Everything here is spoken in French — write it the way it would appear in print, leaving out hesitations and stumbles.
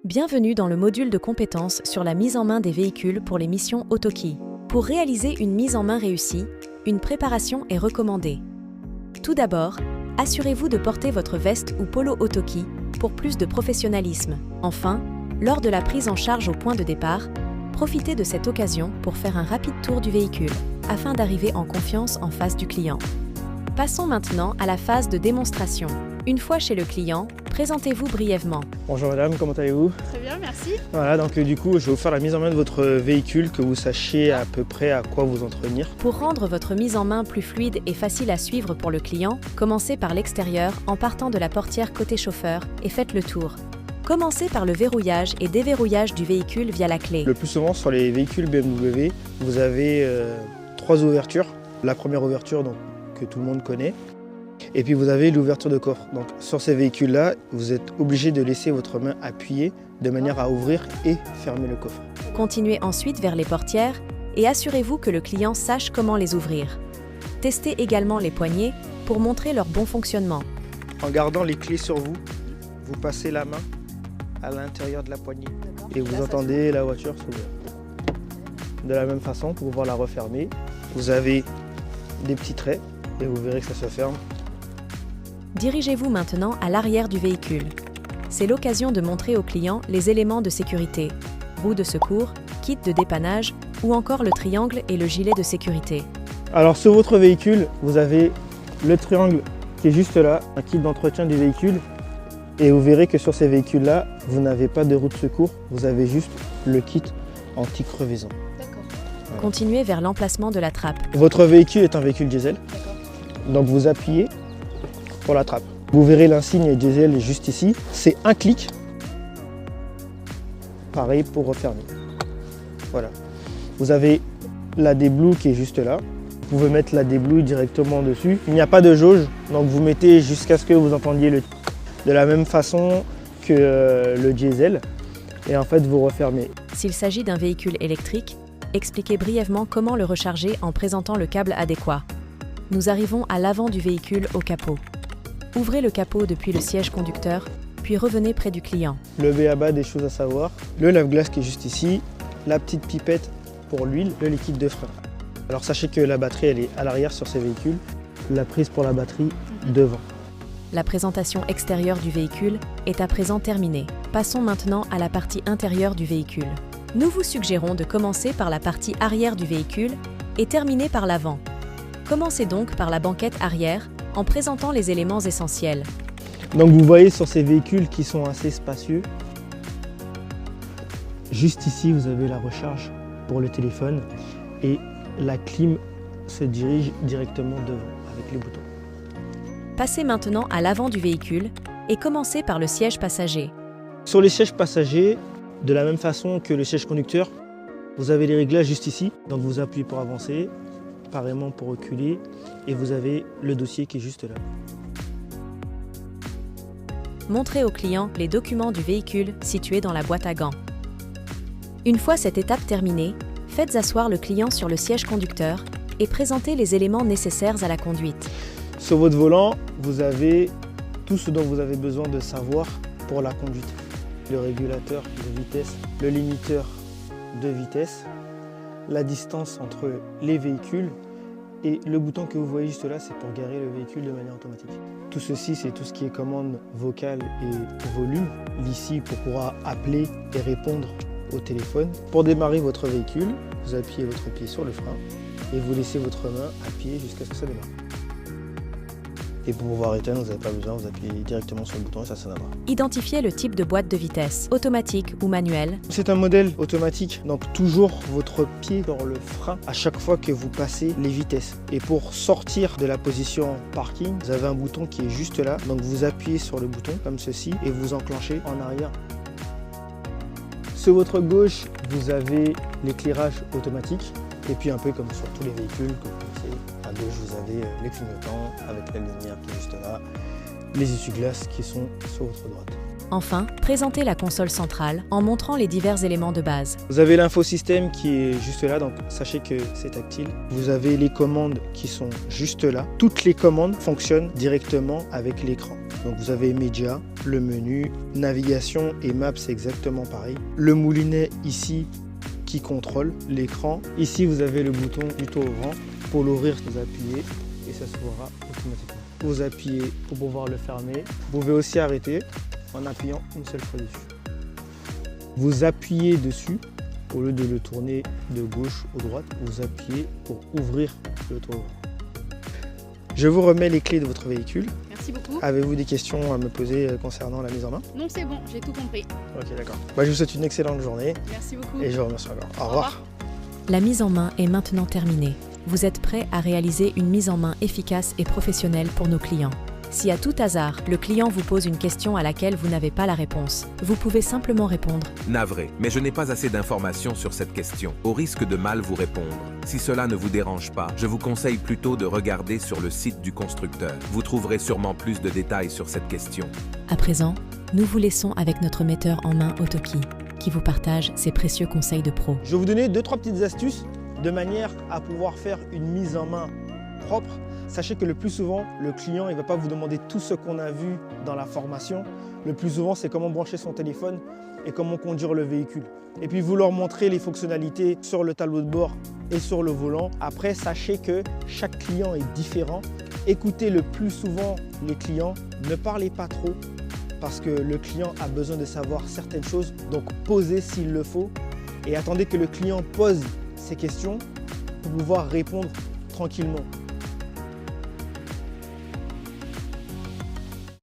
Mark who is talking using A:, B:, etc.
A: Bienvenue dans le module de compétences sur la mise en main des véhicules pour les missions AutoKey. Pour réaliser une mise en main réussie, une préparation est recommandée. Tout d'abord, assurez-vous de porter votre veste ou polo AutoKey pour plus de professionnalisme. Enfin, lors de la prise en charge au point de départ, profitez de cette occasion pour faire un rapide tour du véhicule, afin d'arriver en confiance en face du client. Passons maintenant à la phase de démonstration. Une fois chez le client, présentez-vous brièvement.
B: Bonjour madame, comment allez-vous?
C: Très bien, merci.
B: Voilà, donc du coup, je vais vous faire la mise en main de votre véhicule, que vous sachiez à peu près à quoi vous en tenir.
A: Pour rendre votre mise en main plus fluide et facile à suivre pour le client, commencez par l'extérieur en partant de la portière côté chauffeur et faites le tour. Commencez par le verrouillage et déverrouillage du véhicule via la clé.
B: Le plus souvent sur les véhicules BMW, vous avez 3 ouvertures. La première ouverture donc, que tout le monde connaît. Et puis vous avez l'ouverture de coffre. Donc sur ces véhicules-là, vous êtes obligé de laisser votre main appuyée de manière à ouvrir et fermer le coffre.
A: Continuez ensuite vers les portières et assurez-vous que le client sache comment les ouvrir. Testez également les poignées pour montrer leur bon fonctionnement.
B: En gardant les clés sur vous, vous passez la main à l'intérieur de la poignée et vous entendez la voiture s'ouvrir. De la même façon, pour pouvoir la refermer, vous avez des petits traits et vous verrez que ça se ferme.
A: Dirigez-vous maintenant à l'arrière du véhicule. C'est l'occasion de montrer au client les éléments de sécurité, roue de secours, kit de dépannage ou encore le triangle et le gilet de sécurité.
B: Alors sur votre véhicule, vous avez le triangle qui est juste là, un kit d'entretien du véhicule. Et vous verrez que sur ces véhicules-là, vous n'avez pas de roue de secours, vous avez juste le kit anti-crevaison.
C: D'accord.
B: Voilà.
A: Continuez vers l'emplacement de la trappe.
B: Votre véhicule est un véhicule diesel, donc vous appuyez pour la trappe. Vous verrez l'insigne diesel juste ici, c'est un clic. Pareil pour refermer. Voilà. Vous avez la débloue qui est juste là. Vous pouvez mettre la débloue directement dessus. Il n'y a pas de jauge, donc vous mettez jusqu'à ce que vous entendiez le de la même façon que le diesel. Et en fait, vous refermez.
A: S'il s'agit d'un véhicule électrique, expliquez brièvement comment le recharger en présentant le câble adéquat. Nous arrivons à l'avant du véhicule au capot. Ouvrez le capot depuis le siège conducteur, puis revenez près du client.
B: Le b.a-ba des choses à savoir, le lave-glace qui est juste ici, la petite pipette pour l'huile, le liquide de frein. Alors sachez que la batterie elle est à l'arrière sur ces véhicules, la prise pour la batterie devant.
A: La présentation extérieure du véhicule est à présent terminée. Passons maintenant à la partie intérieure du véhicule. Nous vous suggérons de commencer par la partie arrière du véhicule et terminer par l'avant. Commencez donc par la banquette arrière en présentant les éléments essentiels.
B: Donc vous voyez sur ces véhicules qui sont assez spacieux, juste ici vous avez la recharge pour le téléphone et la clim se dirige directement devant avec les boutons.
A: Passez maintenant à l'avant du véhicule et commencez par le siège passager.
B: Sur les sièges passagers, de la même façon que le siège conducteur, vous avez les réglages juste ici. Donc vous appuyez pour avancer, pareillement pour reculer et vous avez le dossier qui est juste là.
A: Montrez au client les documents du véhicule situés dans la boîte à gants. Une fois cette étape terminée, faites asseoir le client sur le siège conducteur et présentez les éléments nécessaires à la conduite.
B: Sur votre volant, vous avez tout ce dont vous avez besoin de savoir pour la conduite. Le régulateur de vitesse, le limiteur de vitesse, la distance entre les véhicules et le bouton que vous voyez juste là, c'est pour garer le véhicule de manière automatique. Tout ceci, c'est tout ce qui est commande vocale et volume. L'ici pour pouvoir appeler et répondre au téléphone. Pour démarrer votre véhicule, vous appuyez votre pied sur le frein et vous laissez votre main appuyée jusqu'à ce que ça démarre. Et pour pouvoir éteindre, vous n'avez pas besoin, vous appuyez directement sur le bouton et ça s'éteindra.
A: Identifiez le type de boîte de vitesse, automatique ou manuelle.
B: C'est un modèle automatique, donc toujours votre pied dans le frein à chaque fois que vous passez les vitesses. Et pour sortir de la position parking, vous avez un bouton qui est juste là, donc vous appuyez sur le bouton comme ceci et vous enclenchez en arrière. Sur votre gauche, vous avez l'éclairage automatique et puis un peu comme sur tous les véhicules que vous connaissez. À gauche, vous avez les clignotants avec la lumière qui est juste là, les essuie-glaces qui sont sur votre droite.
A: Enfin, présentez la console centrale en montrant les divers éléments de base.
B: Vous avez l'infosystème qui est juste là, donc sachez que c'est tactile. Vous avez les commandes qui sont juste là. Toutes les commandes fonctionnent directement avec l'écran. Donc vous avez médias, le menu, navigation et maps, c'est exactement pareil. Le moulinet ici qui contrôle l'écran. Ici vous avez le bouton du taux ouvrant. Pour l'ouvrir, vous appuyez et ça s'ouvrira automatiquement. Vous appuyez pour pouvoir le fermer. Vous pouvez aussi arrêter en appuyant une seule fois dessus. Vous appuyez dessus, au lieu de le tourner de gauche ou droite, vous appuyez pour ouvrir le toit ouvrant. Je vous remets les clés de votre véhicule.
C: Merci beaucoup.
B: Avez-vous des questions à me poser concernant la mise en main?
C: Non, c'est bon, j'ai tout compris.
B: Ok, d'accord. Je vous souhaite une excellente journée
C: Merci beaucoup.
B: et je vous remercie encore. Au revoir.
A: La mise en main est maintenant terminée. Vous êtes prêt à réaliser une mise en main efficace et professionnelle pour nos clients. Si à tout hasard, le client vous pose une question à laquelle vous n'avez pas la réponse, vous pouvez simplement répondre «
D: Navré, mais je n'ai pas assez d'informations sur cette question, au risque de mal vous répondre. Si cela ne vous dérange pas, je vous conseille plutôt de regarder sur le site du constructeur. Vous trouverez sûrement plus de détails sur cette question. »
A: À présent, nous vous laissons avec notre metteur en main Autoki, qui vous partage ses précieux conseils de pro.
B: Je vais vous donner 2-3 petites astuces de manière à pouvoir faire une mise en main propre. Sachez que le plus souvent, le client ne va pas vous demander tout ce qu'on a vu dans la formation. Le plus souvent, c'est comment brancher son téléphone et comment conduire le véhicule. Et puis, vous leur montrez les fonctionnalités sur le tableau de bord et sur le volant. Après, sachez que chaque client est différent. Écoutez le plus souvent les clients. Ne parlez pas trop parce que le client a besoin de savoir certaines choses. Donc, posez s'il le faut et attendez que le client pose ses questions pour pouvoir répondre tranquillement.